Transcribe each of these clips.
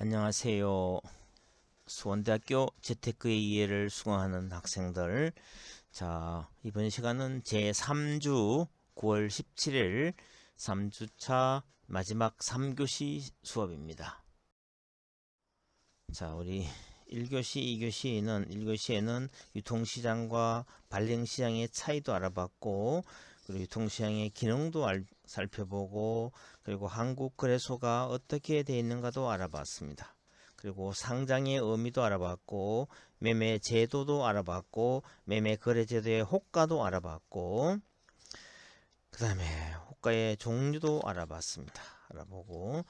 안녕하세요. 수원대학교 재테크의 이해를 수강하는 학생들. 자, 이번 시간은 제3주 9월 17일 3주차 마지막 3교시 수업입니다. 자, 우리 1교시, 2교시는 1교시에는 유통시장과 발행시장의 차이도 알아봤고, 그리고 유통시장의 기능도 살펴보고, 그리고 한국거래소가 어떻게 되어 있는가도 알아봤습니다. 그리고 상장의 의미도 알아봤고, 매매 제도도 알아봤고, 매매 거래 제도의 호가도 알아봤고, 그 다음에 호가의 종류도 알아보고,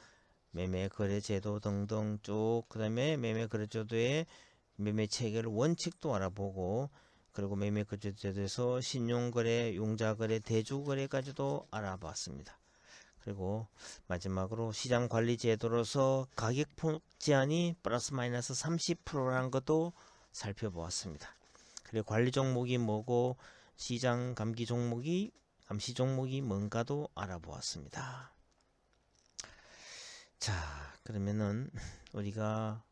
매매 거래 제도 등등 쭉, 그 다음에 매매 거래 제도의 매매 체결 원칙도 알아보고, 그리고 매매 거래 제도에서 신용거래, 융자거래, 대주거래까지도 알아봤습니다. 그리고 마지막으로 시장관리 제도로서 가격폭 제한이 플러스 마이너스 30%라는 것도 살펴보았습니다. 그리고 관리 종목이 뭐고 시장 감시 종목이 뭔가도 알아보았습니다. 자, 그러면은 우리가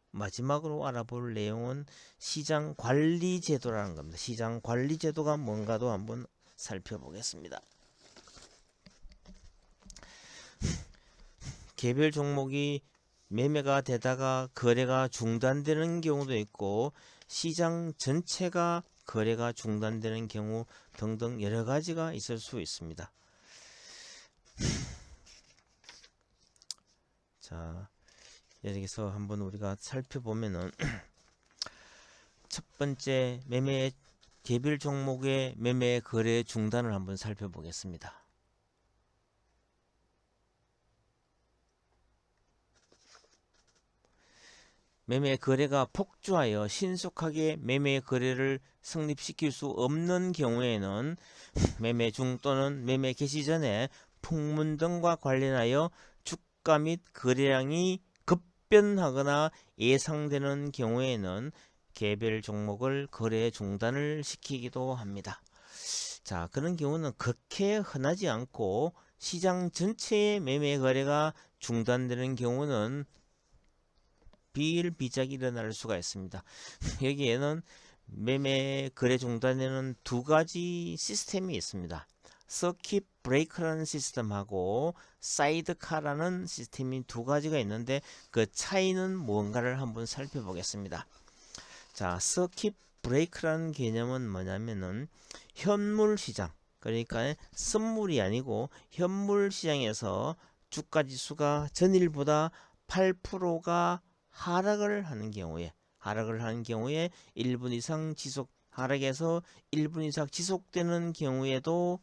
마지막으로 알아볼 내용은 시장 관리 제도라는 겁니다. 시장 관리 제도가 뭔가도 한번 살펴보겠습니다. 개별 종목이 매매가 되다가 거래가 중단되는 경우도 있고, 시장 전체가 거래가 중단되는 경우 등등 여러 가지가 있을 수 있습니다. 자, 여기서 한번 우리가 살펴보면은 첫 번째 개별 종목의 매매 거래 중단을 한번 살펴보겠습니다. 매매 거래가 폭주하여 신속하게 매매 거래를 성립시킬 수 없는 경우에는 매매 중 또는 매매 개시 전에 풍문 등과 관련하여 주가 및 거래량이 급변하거나 예상되는 경우에는 개별 종목을 거래 중단을 시키기도 합니다. 자, 그런 경우는 그렇게 흔하지 않고 시장 전체의 매매 거래가 중단되는 경우는 비일비재하게 일어날 수가 있습니다. 여기에는 매매 거래 중단에는 두 가지 시스템이 있습니다. 서킷 브레이크라는 시스템하고 사이드카라는 시스템이 두 가지가 있는데 그 차이는 뭔가를 한번 살펴보겠습니다. 자, 서킷 브레이크라는 개념은 뭐냐면은 현물 시장, 그러니까 선물이 아니고 현물 시장에서 주가 지수가 전일보다 8%가 하락을 하는 경우에 1분 이상 하락해서 1분 이상 지속되는 경우에도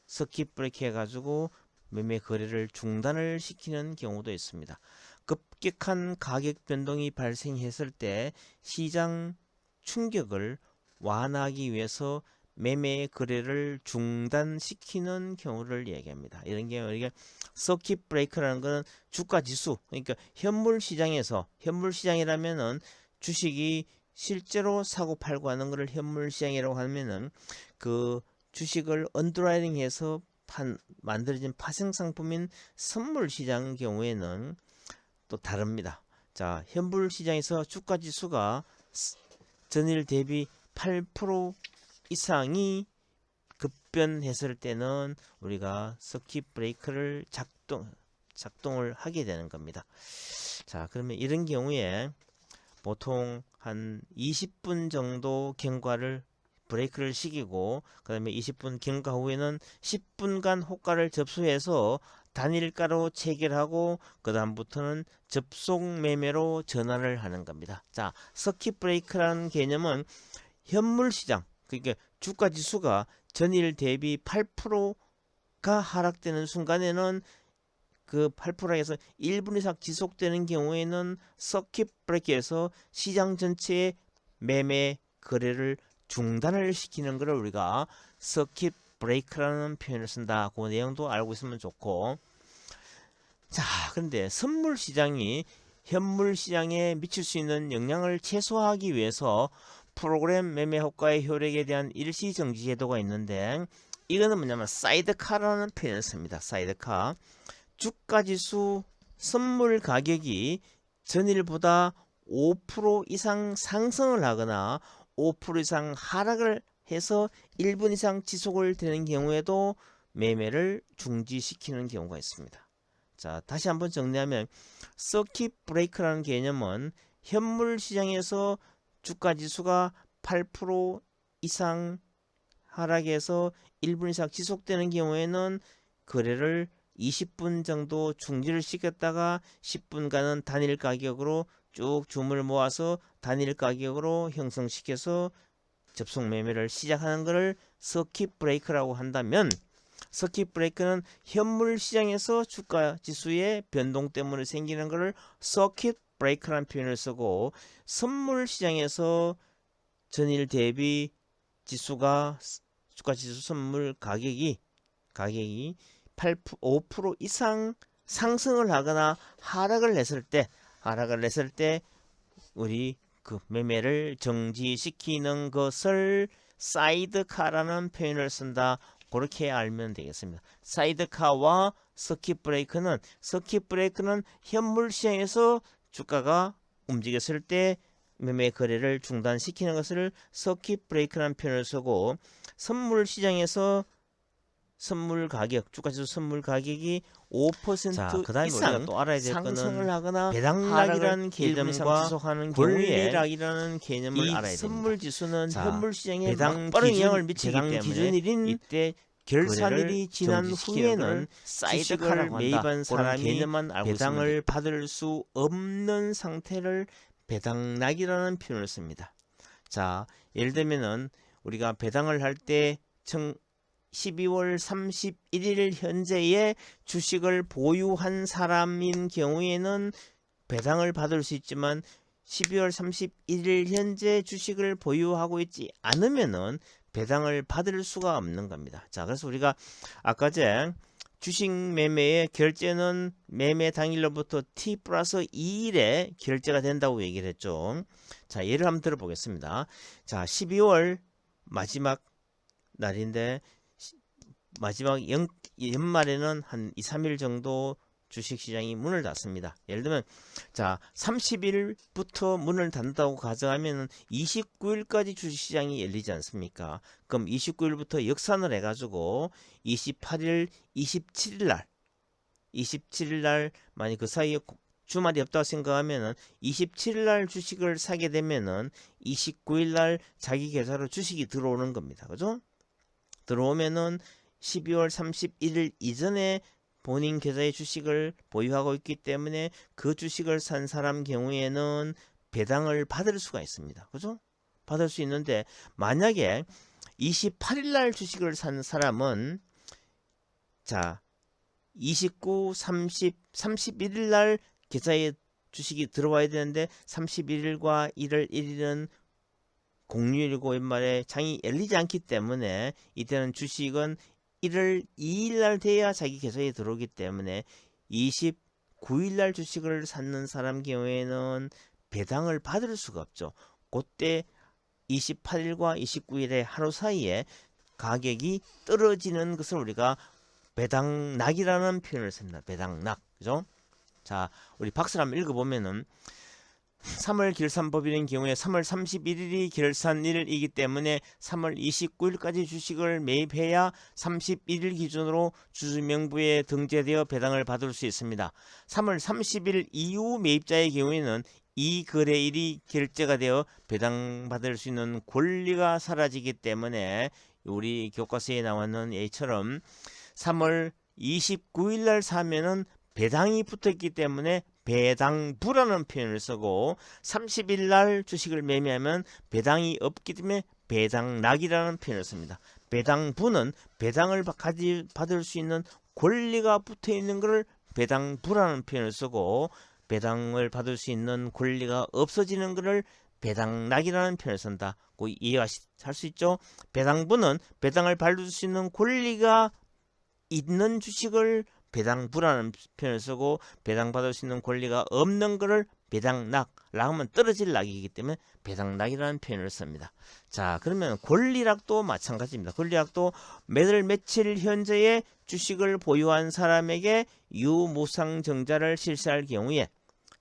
서킷 브레이크 해가지고 매매 거래를 중단을 시키는 경우도 있습니다. 급격한 가격 변동이 발생했을 때 시장 충격을 완화하기 위해서 매매 거래를 중단시키는 경우를 얘기합니다. 이런 경우 우리가 서킷 브레이크라는 것은 주가 지수, 그러니까 현물 시장이라면은 주식이 실제로 사고 팔고 하는 것을 현물 시장이라고 하면은 그 주식을 언더라이팅해서 만들어진 파생 상품인 선물 시장 경우에는 또 다릅니다. 자, 현물 시장에서 주가 지수가 전일 대비 8% 이상이 급변했을 때는 우리가 서킷 브레이크를 작동을 하게 되는 겁니다. 자, 그러면 이런 경우에 보통 한 20분 정도 브레이크를 시키고 그 다음에 20분 경과 후에는 10분간 호가를 접수해서 단일가로 체결하고 그 다음부터는 접속 매매로 전환을 하는 겁니다. 자, 서킷 브레이크라는 개념은 현물 시장, 그러니까 주가 지수가 전일 대비 8%가 하락되는 순간에는 그 8%에서 1분 이상 지속되는 경우에는 서킷 브레이크에서 시장 전체의 매매 거래를 중단을 시키는 것을 우리가 서킷 브레이크라는 표현을 쓴다. 그 내용도 알고 있으면 좋고, 자, 그런데 선물 시장이 현물 시장에 미칠 수 있는 영향을 최소화하기 위해서 프로그램 매매 효과의 효력에 대한 일시 정지 제도가 있는데, 이거는 뭐냐면 사이드카라는 표현을 씁니다. 사이드카. 주가 지수 선물 가격이 전일보다 5% 이상 상승을 하거나 5% 이상 하락을 해서 1분 이상 지속을 되는 경우에도 매매를 중지시키는 경우가 있습니다. 자, 다시 한번 정리하면 서킷 브레이크라는 개념은 현물 시장에서 주가 지수가 8% 이상 하락해서 1분 이상 지속되는 경우에는 거래를 20분 정도 중지를 시켰다가 10분간은 단일 가격으로 쭉 줌을 모아서 단일 가격으로 형성시켜서 접속 매매를 시작하는 것을 서킷 브레이크라고 한다면, 서킷 브레이크는 현물 시장에서 주가 지수의 변동 때문에 생기는 것을 서킷 브레이크라는 표현을 쓰고, 선물 시장에서 전일 대비 지수가 주가 지수 선물 가격이 5% 이상 상승을 하거나 하락을 했을 때 우리 그 매매를 정지시키는 것을 사이드카라는 표현을 쓴다. 그렇게 알면 되겠습니다. 사이드카와 서킷 브레이크는 현물 시장에서 주가가 움직였을 때 매매 거래를 중단시키는 것을 서킷 브레이크라는 표현을 쓰고, 선물 시장에서 선물 가격, 주가지수 선물 가격이 5% 그다음에 이상 우리가 또 알아야 될 상승을 거는 하거나 배당락이라는 개념과 지속하는 권리락이라는 개념을 이 알아야 됩니다. 선물 지수는 자, 현물 시장에 배당 빠른 기준- 영향을 미치기 배당 때문에 기준일인 이때 결산일이 지난 후에는 사이드카라고 한다. 매입한 그런 사람이 개념만 알고 배당을 받을 수 없는 상태를 배당락이라는 표현을 씁니다. 자, 예를 들면은 우리가 배당을 할 때 12월 31일 현재의 주식을 보유한 사람인 경우에는 배당을 받을 수 있지만 12월 31일 현재 주식을 보유하고 있지 않으면은 배당을 받을 수가 없는 겁니다. 자, 그래서 우리가 아까 전 주식 매매의 결제는 매매 당일로부터 T+2일에 결제가 된다고 얘기를 했죠. 자, 예를 한번 들어보겠습니다. 자, 12월 마지막 날인데 마지막 연말에는 한 2, 3일 정도 주식시장이 문을 닫습니다. 예를 들면 자 30일부터 문을 닫는다고 가정하면 29일까지 주식시장이 열리지 않습니까? 그럼 29일부터 역산을 해가지고 28일, 27일 날 만약 그 사이에 주말이 없다고 생각하면은 27일 날 주식을 사게 되면은 29일 날 자기 계좌로 주식이 들어오는 겁니다. 그죠? 들어오면은 12월 31일 이전에 본인 계좌의 주식을 보유하고 있기 때문에 그 주식을 산 사람 경우에는 배당을 받을 수가 있습니다. 그죠? 받을 수 있는데 만약에 28일 날 주식을 산 사람은 자 29, 30, 31일 날 계좌에 주식이 들어와야 되는데 31일과 1월 1일은 공휴일이고 연말에 장이 열리지 않기 때문에 이때는 주식은 1월 2일 날 돼야 자기 계좌에 들어오기 때문에 29일 날 주식을 샀는 사람 경우에는 배당을 받을 수가 없죠. 그때 28일과 29일의 하루 사이에 가격이 떨어지는 것을 우리가 배당락이라는 표현을 씁니다. 배당락. 그죠? 자, 우리 박스를 한번 읽어보면은 3월 결산법인인 경우에 3월 31일이 결산일이기 때문에 3월 29일까지 주식을 매입해야 31일 기준으로 주주명부에 등재되어 배당을 받을 수 있습니다. 3월 30일 이후 매입자의 경우에는 이 거래일이 결제가 되어 배당받을 수 있는 권리가 사라지기 때문에 우리 교과서에 나왔는 A처럼 3월 29일 날 사면은 배당이 붙어있기 때문에 배당부라는 표현을 쓰고 30일 날 주식을 매매하면 배당이 없기 때문에 배당락이라는 표현을 씁니다. 배당부는 배당을 받을 수 있는 권리가 붙어있는 것을 배당부라는 표현을 쓰고 배당을 받을 수 있는 권리가 없어지는 것을 배당락이라는 표현을 쓴다. 이해할 수 있죠? 배당부는 배당을 받을 수 있는 권리가 있는 주식을 배당부라는 표현을 쓰고 배당받을 수 있는 권리가 없는 거를 배당락, 락하면 떨어질 락이기 때문에 배당락이라는 표현을 씁니다. 자, 그러면 권리락도 마찬가지입니다. 권리락도 매달 며칠 현재의 주식을 보유한 사람에게 유무상증자를 실시할 경우에,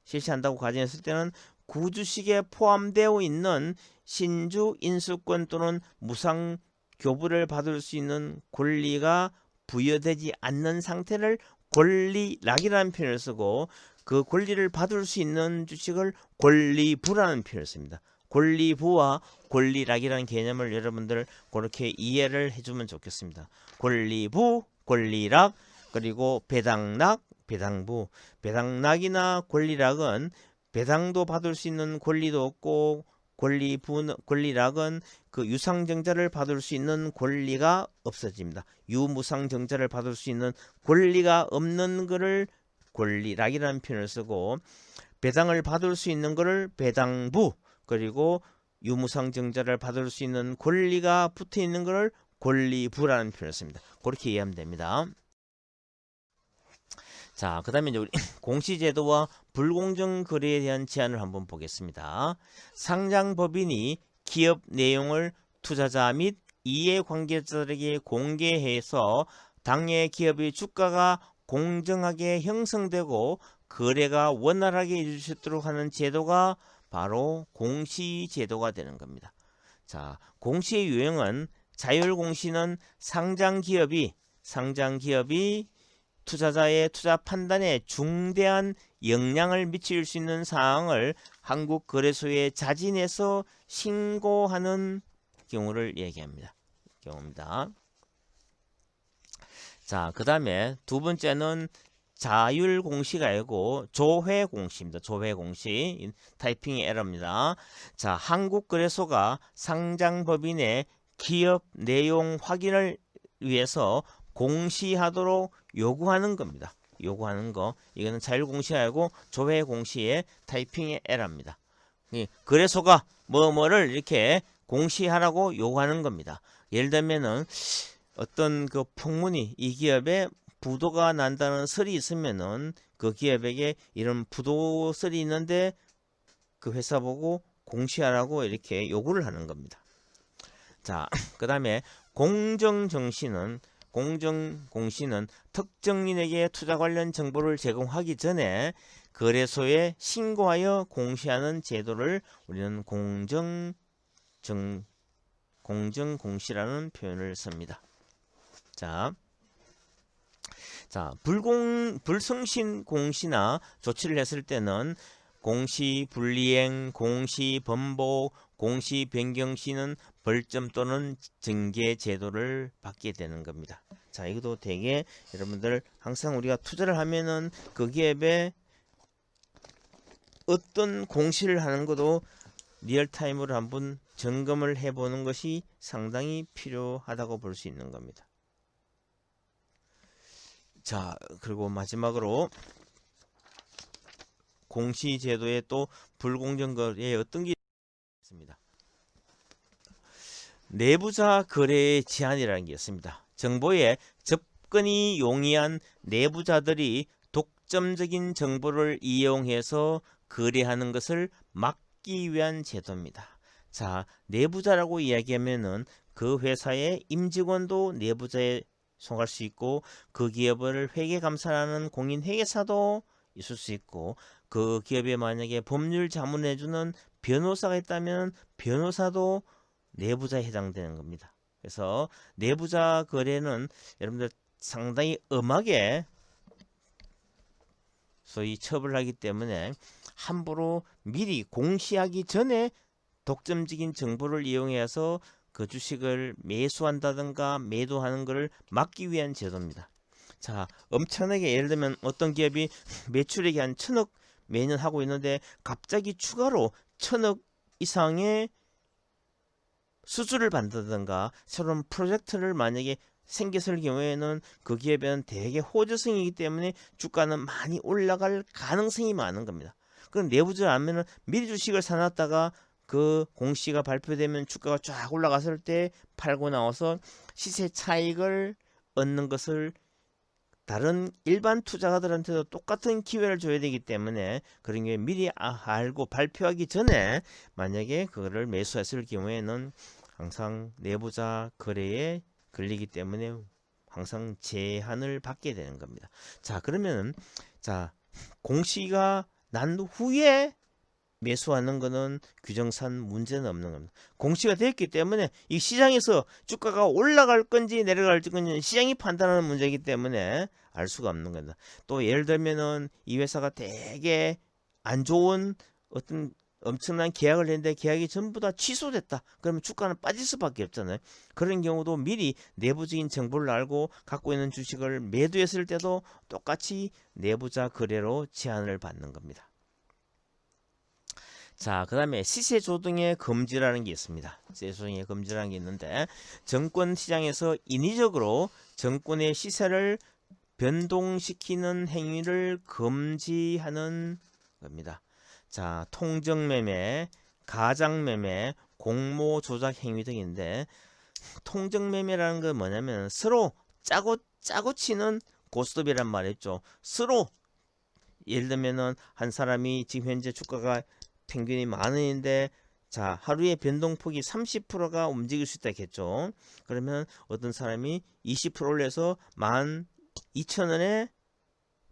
실시한다고 가정했을 때는 구주식에 포함되어 있는 신주 인수권 또는 무상 교부를 받을 수 있는 권리가 부여되지 않는 상태를 권리락이라는 표현을 쓰고, 그 권리를 받을 수 있는 주식을 권리부라는 표현을 씁니다. 권리부와 권리락이라는 개념을 여러분들 그렇게 이해를 해주면 좋겠습니다. 권리부, 권리락, 그리고 배당락, 배당부. 배당락이나 권리락은 배당도 받을 수 있는 권리도 없고, 권리락은 그 유상증자를 받을 수 있는 권리가 없어집니다. 유무상증자를 받을 수 있는 권리가 없는 것을 권리락이라는 표현을 쓰고, 배당을 받을 수 있는 것을 배당부, 그리고 유무상증자를 받을 수 있는 권리가 붙어 있는 것을 권리부라는 표현을 씁니다. 그렇게 이해하면 됩니다. 자, 그 다음에 이제 우리 공시제도와 불공정 거래에 대한 제한을 한번 보겠습니다. 상장법인이 기업 내용을 투자자 및 이해관계자들에게 공개해서 당해 기업의 주가가 공정하게 형성되고 거래가 원활하게 이루어질 수 있도록 하는 제도가 바로 공시제도가 되는 겁니다. 자, 공시의 유형은, 자율공시는 상장기업이 투자자의 투자 판단에 중대한 영향을 미칠 수 있는 사항을 한국거래소에 자진해서 신고하는 경우를 얘기합니다. 자, 그 다음에 두 번째는 자율공시가 아니고 조회공시입니다. 조회공시. 타이핑이 에러입니다. 자, 한국거래소가 상장법인의 기업 내용 확인을 위해서 공시하도록 요구하는 겁니다. 요구하는 거. 이거는 자율공시가 아니고 조회공시의 타이핑의 에러입니다. 거래소가 뭐뭐를 이렇게 공시하라고 요구하는 겁니다. 예를 들면은 어떤 그 풍문이, 이 기업에 부도가 난다는 설이 있으면은 그 기업에게 이런 부도 설이 있는데 그 회사 보고 공시하라고 이렇게 요구를 하는 겁니다. 자, 그 다음에 공정공시는 특정인에게 투자 관련 정보를 제공하기 전에 거래소에 신고하여 공시하는 제도를 우리는 공정공시라는 표현을 씁니다. 자, 불승신 공시나 조치를 했을 때는 공시 불이행, 공시 번복, 공시 변경 시는 벌점 또는 징계 제도를 받게 되는 겁니다. 자, 이것도 되게 여러분들 항상 우리가 투자를 하면은 그 기업에 어떤 공시를 하는 것도 리얼타임으로 한번 점검을 해보는 것이 상당히 필요하다고 볼 수 있는 겁니다. 자, 그리고 마지막으로 공시제도에 또 불공정 거래에 어떤 게 있습니다. 내부자 거래의 제한이라는 게 있습니다. 정보에 접근이 용이한 내부자들이 독점적인 정보를 이용해서 거래하는 것을 막기 위한 제도입니다. 자, 내부자라고 이야기하면은 그 회사의 임직원도 내부자에 속할 수 있고, 그 기업을 회계감사하는 공인회계사도 있을 수 있고, 그 기업에 만약에 법률 자문해주는 변호사가 있다면 변호사도 내부자에 해당되는 겁니다. 그래서 내부자 거래는 여러분들 상당히 엄하게 소위 처벌하기 때문에 함부로 미리 공시하기 전에 독점적인 정보를 이용해서 그 주식을 매수한다든가 매도하는 것을 막기 위한 제도입니다. 자, 엄청나게 예를 들면 어떤 기업이 매출액이 한 1000억 매년 하고 있는데 갑자기 추가로 1000억 이상의 수주를 받는다든가 새로운 프로젝트를 만약에 생겼을 경우에는 그 기업에는 대개 호재성이기 때문에 주가는 많이 올라갈 가능성이 많은 겁니다. 그럼 내부자를 알면은 미리 주식을 사놨다가 그 공시가 발표되면 주가가 쫙 올라갔을 때 팔고 나와서 시세 차익을 얻는 것을 다른 일반 투자가들한테도 똑같은 기회를 줘야 되기 때문에 그런 게 미리 알고 발표하기 전에 만약에 그거를 매수했을 경우에는 항상 내부자 거래에 걸리기 때문에 항상 제한을 받게 되는 겁니다. 자, 그러면 자, 공시가 난 후에 매수하는 거는 규정상 문제는 없는 겁니다. 공시가 됐기 때문에 이 시장에서 주가가 올라갈 건지 내려갈 건지 시장이 판단하는 문제이기 때문에 알 수가 없는 겁니다. 또 예를 들면은 이 회사가 되게 안 좋은 어떤 엄청난 계약을 했는데 계약이 전부 다 취소됐다. 그러면 주가는 빠질 수밖에 없잖아요. 그런 경우도 미리 내부적인 정보를 알고 갖고 있는 주식을 매도했을 때도 똑같이 내부자 거래로 제한을 받는 겁니다. 자, 그 다음에 시세 조정의 금지라는 게 있습니다. 시세 조정의 금지라는 게 있는데 정권 시장에서 인위적으로 정권의 시세를 변동시키는 행위를 금지하는 겁니다. 자, 통정매매, 가장매매, 공모조작 행위 등인데 통정매매라는 건 뭐냐면 서로 짜고 치는 고스톱이란 말이죠. 서로 예를 들면은 한 사람이 지금 현재 주가가 평균이 10,000원인데 자, 하루에 변동폭이 30%가 움직일 수 있다겠죠. 그러면 어떤 사람이 20% 올려서 12,000원에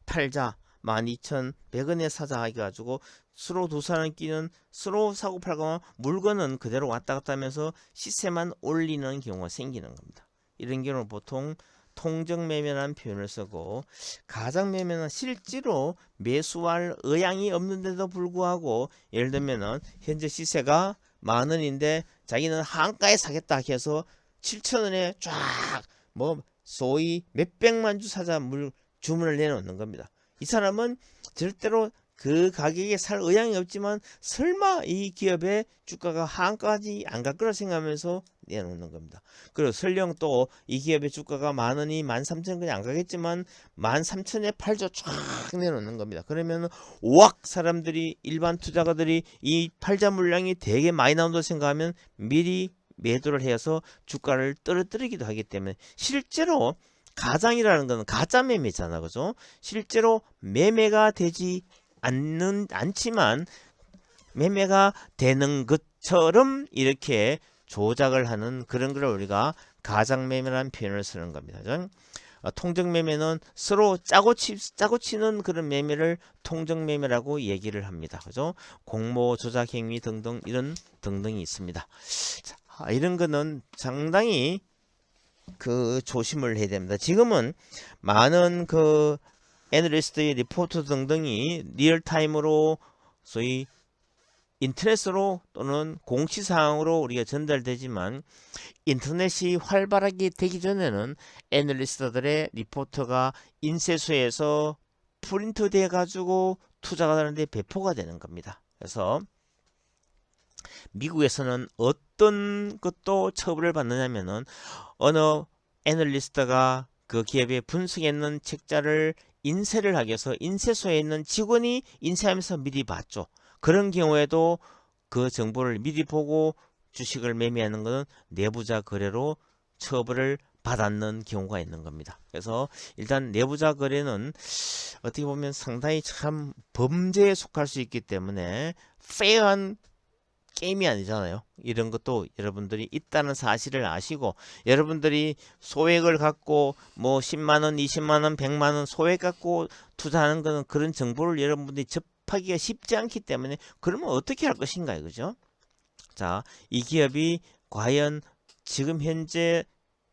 팔자, 12,100원에 사자 해가지고 서로 두 사람끼리는 서로 사고 팔고 물건은 그대로 왔다 갔다 하면서 시세만 올리는 경우가 생기는 겁니다. 이런 경우는 보통 통정매매라는 표현을 쓰고 가장매매는 실제로 매수할 의향이 없는데도 불구하고 예를 들면은 현재 시세가 10,000원인데 자기는 한가에 사겠다 해서 7,000원에 쫙 뭐 소위 몇백만 주 사자 주문을 내놓는 겁니다. 이 사람은 절대로 그 가격에 살 의향이 없지만 설마 이 기업의 주가가 하한까지 안 갈 거라 생각하면서 내놓는 겁니다. 그리고 설령 또 이 기업의 주가가 10,000원이 13,000원까지 안 가겠지만 13,000원에 팔죠. 쫙 내놓는 겁니다. 그러면 오악 사람들이 일반 투자가들이 이 팔자 물량이 되게 많이 나온다고 생각하면 미리 매도를 해서 주가를 떨어뜨리기도 하기 때문에 실제로 가장이라는 것은 가짜 매매잖아, 그죠? 실제로 매매가 되지 않지만 매매가 되는 것처럼 이렇게 조작을 하는 그런 걸 우리가 가장매매라는 표현을 쓰는 겁니다. 통정매매는 서로 짜고 치는 그런 매매를 통정매매라고 얘기를 합니다. 그죠? 공모 조작 행위 등등 이런 등등이 있습니다. 자, 이런 거는 상당히 조심을 해야 됩니다. 지금은 많은 애널리스트의 리포트 등등이 리얼타임으로 소위 인터넷으로 또는 공시사항으로 우리가 전달되지만 인터넷이 활발하게 되기 전에는 애널리스트들의 리포트가 인쇄소에서 프린트 돼 가지고 투자가들한테 배포가 되는 겁니다. 그래서 미국에서는 어떤 것도 처벌을 받느냐면은 어느 애널리스트가 그 기업에 분석했는 책자를 인쇄를 하기 위해서 인쇄소에 있는 직원이 인쇄하면서 미리 봤죠. 그런 경우에도 그 정보를 미리 보고 주식을 매매하는 것은 내부자 거래로 처벌을 받았는 경우가 있는 겁니다. 그래서 일단 내부자 거래는 어떻게 보면 상당히 참 범죄에 속할 수 있기 때문에 페어한 게임이 아니잖아요. 이런 것도 여러분들이 있다는 사실을 아시고 여러분들이 소액을 갖고 뭐 10만원, 20만원, 100만원 소액 갖고 투자하는 것은 그런 정보를 여러분들이 접하기가 쉽지 않기 때문에 그러면 어떻게 할 것인가요? 그죠? 자, 이 기업이 과연 지금 현재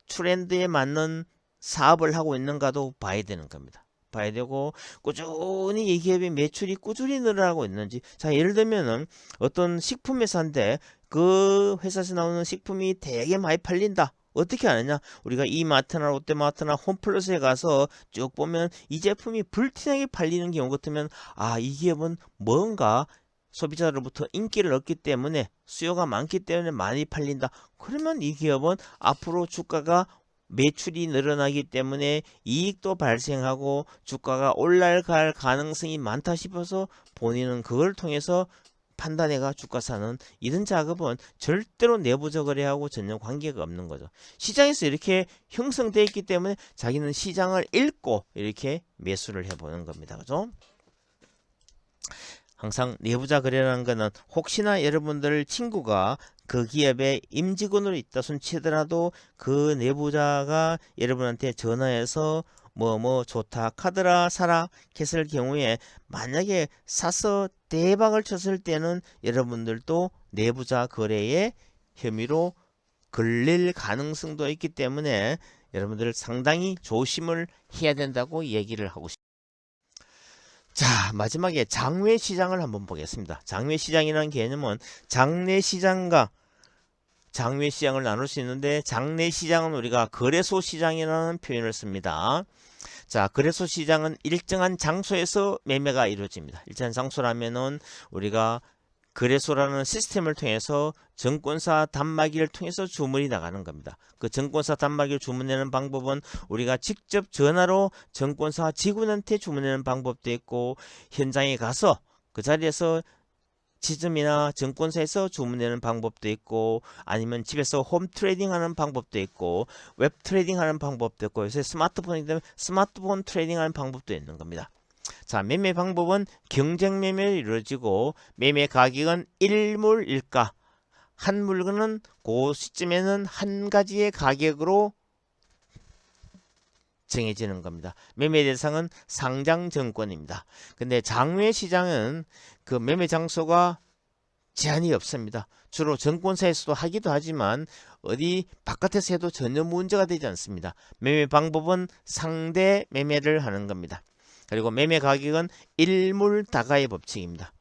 트렌드에 맞는 사업을 하고 있는가도 봐야 되는 겁니다. 봐야 되고 꾸준히 이 기업의 매출이 꾸준히 늘어나고 있는지. 자, 예를 들면은 어떤 식품 회사인데 그 회사에서 나오는 식품이 되게 많이 팔린다. 어떻게 아느냐? 우리가 이마트나 롯데마트나 홈플러스에 가서 쭉 보면 이 제품이 불티나게 팔리는 경우 같으면 아, 이 기업은 뭔가 소비자로부터 인기를 얻기 때문에 수요가 많기 때문에 많이 팔린다. 그러면 이 기업은 앞으로 주가가 매출이 늘어나기 때문에 이익도 발생하고 주가가 올라갈 가능성이 많다 싶어서 본인은 그걸 통해서 판단해가 주가 사는 이런 작업은 절대로 내부적 거래하고 전혀 관계가 없는 거죠. 시장에서 이렇게 형성되어 있기 때문에 자기는 시장을 읽고 이렇게 매수를 해보는 겁니다. 그죠? 항상 내부자 거래라는 거는 혹시나 여러분들 친구가 그 기업에 임직원으로 있다 손치더라도 그 내부자가 여러분한테 전화해서 뭐 좋다 카드라 사라 했을 경우에 만약에 사서 대박을 쳤을 때는 여러분들도 내부자 거래의 혐의로 걸릴 가능성도 있기 때문에 여러분들 상당히 조심을 해야 된다고 얘기를 하고 싶습니다. 자, 마지막에 장외시장을 한번 보겠습니다. 장외시장이라는 개념은 장내시장과 장외시장을 나눌 수 있는데 장내시장은 우리가 거래소시장이라는 표현을 씁니다. 자, 거래소시장은 일정한 장소에서 매매가 이루어집니다. 일정한 장소라면은 우리가 거래소라는 시스템을 통해서 증권사 단말기를 통해서 주문이 나가는 겁니다. 그 증권사 단말기를 주문내는 방법은 우리가 직접 전화로 증권사 직원한테 주문내는 방법도 있고 현장에 가서 그 자리에서 지점이나 증권사에서 주문내는 방법도 있고 아니면 집에서 홈 트레이딩 하는 방법도 있고 웹 트레이딩 하는 방법도 있고 요새 스마트폰이기 때문에 스마트폰 트레이딩 하는 방법도 있는 겁니다. 자, 매매 방법은 경쟁 매매로 이루어지고 매매 가격은 일물일가. 한 물건은 그 시점에는 한 가지의 가격으로 정해지는 겁니다. 매매 대상은 상장증권입니다. 근데 장외시장은 그 매매 장소가 제한이 없습니다. 주로 증권사에서도 하기도 하지만 어디 바깥에서 해도 전혀 문제가 되지 않습니다. 매매 방법은 상대 매매를 하는 겁니다. 그리고 매매 가격은 일물다가의 법칙입니다.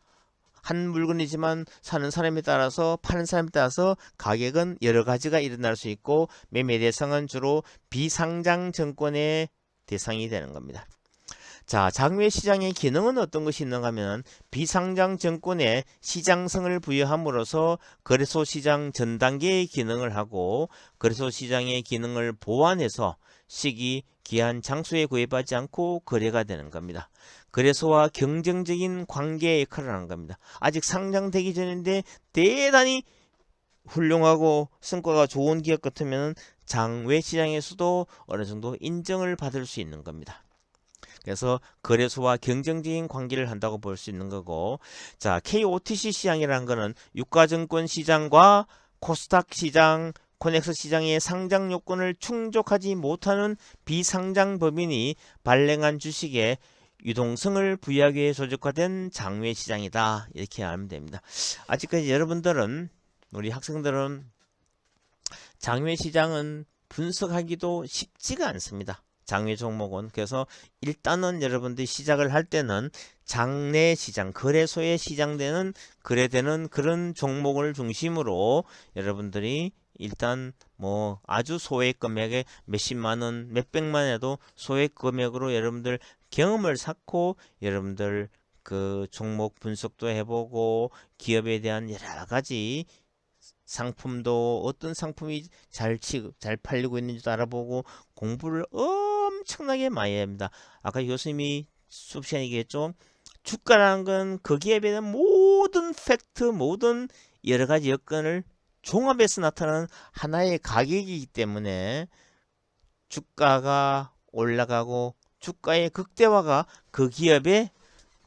한 물건이지만 사는 사람에 따라서 파는 사람에 따라서 가격은 여러 가지가 일어날 수 있고 매매 대상은 주로 비상장 증권의 대상이 되는 겁니다. 자, 장외시장의 기능은 어떤 것이 있는가 하면 비상장 증권에 시장성을 부여함으로써 거래소 시장 전 단계의 기능을 하고 거래소 시장의 기능을 보완해서 시기, 기한, 장소에 구애받지 않고 거래가 되는 겁니다. 거래소와 경쟁적인 관계의 역할을 하는 겁니다. 아직 상장되기 전인데 대단히 훌륭하고 성과가 좋은 기업 같으면 장외시장에서도 어느 정도 인정을 받을 수 있는 겁니다. 그래서 거래소와 경쟁적인 관계를 한다고 볼 수 있는 거고, 자, KOTC 시장이라는 거는 유가증권 시장과 코스닥 시장, 코넥스 시장의 상장 요건을 충족하지 못하는 비상장 법인이 발행한 주식에 유동성을 부여하기 위해 조직화된 장외시장이다. 이렇게 알면 됩니다. 아직까지 여러분들은, 우리 학생들은 장외시장은 분석하기도 쉽지가 않습니다. 장외 종목은. 그래서 일단은 여러분들이 시작을 할 때는 장내 시장, 거래소에 시장되는 거래되는 그런 종목을 중심으로 여러분들이 일단 뭐 아주 소액 금액에 몇십만원, 몇백만원에도 소액 금액으로 여러분들 경험을 쌓고 여러분들 그 종목 분석도 해보고 기업에 대한 여러 가지 상품도 어떤 상품이 잘 팔리고 있는지도 알아보고 공부를 엄청나게 많이 합니다. 아까 교수님이 수업 시간에 얘기했죠. 주가라는 건 거기에 대한 모든 팩트, 모든 여러 가지 여건을 종합해서 나타나는 하나의 가격이기 때문에 주가가 올라가고 주가의 극대화가 그 기업의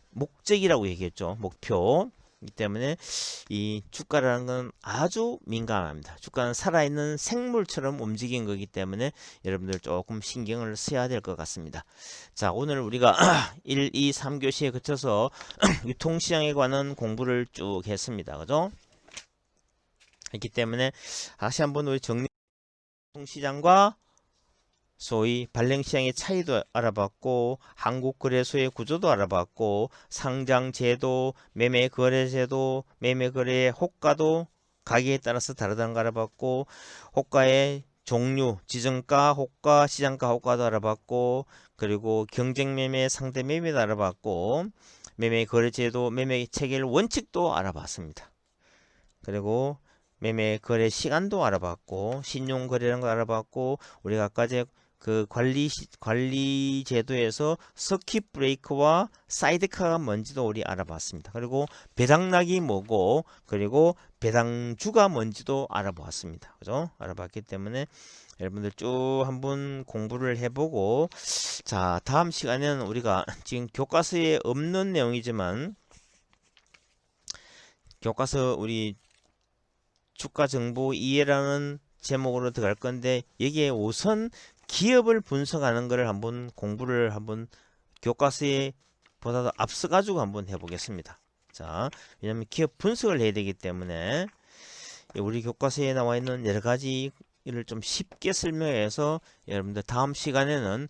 목적이라고 얘기했죠. 목표. 이기 때문에 이 주가라는 건 아주 민감합니다. 주가는 살아있는 생물처럼 움직이는 거기 때문에 여러분들 조금 신경을 써야 될 것 같습니다. 자, 오늘 우리가 1, 2, 3교시에 거쳐서 유통시장에 관한 공부를 쭉 했습니다. 그죠? 했기 때문에 다시 한번 우리 정리 유통시장과 소위 발행시장의 차이도 알아봤고 한국거래소의 구조도 알아봤고 상장제도, 매매거래제도, 매매거래의 호가도 가격에 따라서 다르다는 거 알아봤고 호가의 종류, 지정가, 호가, 시장가, 호가도 알아봤고 그리고 경쟁매매, 상대매매도 알아봤고 매매거래제도, 매매체결 원칙도 알아봤습니다. 그리고 매매 거래 시간도 알아봤고 신용거래라는 거 알아봤고 우리가 아까 그 관리 제도에서 서킷 브레이크와 사이드카가 뭔지도 우리 알아봤습니다. 그리고 배당락이 뭐고 그리고 배당주가 뭔지도 알아보았습니다. 그죠? 알아봤기 때문에 여러분들 쭉 한번 공부를 해보고, 자, 다음 시간에는 우리가 지금 교과서에 없는 내용이지만 교과서 우리 주가 정보 이해라는 제목으로 들어갈 건데, 여기에 우선 기업을 분석하는 것을 한번 공부를 한번 교과서에 보다도 앞서 가지고 한번 해보겠습니다. 자, 왜냐면 기업 분석을 해야 되기 때문에 우리 교과서에 나와 있는 여러 가지를 좀 쉽게 설명해서 여러분들 다음 시간에는,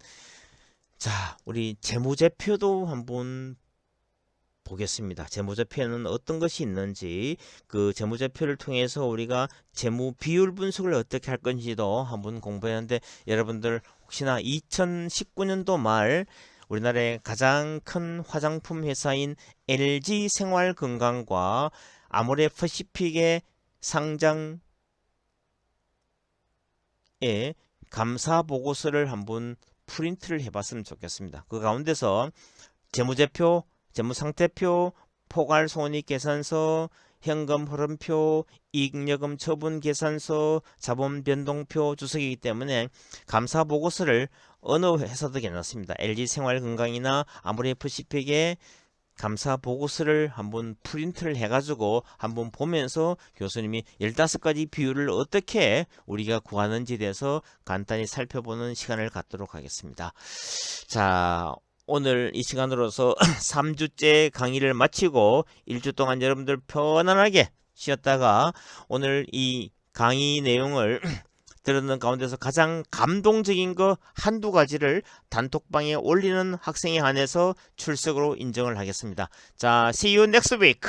자, 우리 재무제표도 한번 보겠습니다. 재무제표에는 어떤 것이 있는지, 그 재무제표를 통해서 우리가 재무 비율 분석을 어떻게 할 건지도 한번 공부했는데, 여러분들 혹시나 2019년도 말 우리나라의 가장 큰 화장품 회사인 LG생활건강과 아모레퍼시픽의 상장의 감사 보고서를 한번 프린트를 해봤으면 좋겠습니다. 그 가운데서 재무제표, 재무상태표, 포괄손익계산서, 현금흐름표, 이익여금 처분계산서, 자본변동표 주석이기 때문에 감사보고서를 어느 회사도 괜찮습니다. LG생활건강이나 아모레퍼시픽의 감사보고서를 한번 프린트를 해가지고 한번 보면서 교수님이 15가지 비율을 어떻게 우리가 구하는지에 대해서 간단히 살펴보는 시간을 갖도록 하겠습니다. 자, 오늘 이 시간으로서 3주째 강의를 마치고 1주 동안 여러분들 편안하게 쉬었다가 오늘 이 강의 내용을 들었는 가운데서 가장 감동적인 거 한두 가지를 단톡방에 올리는 학생에 한해서 출석으로 인정을 하겠습니다. 자, see you next week.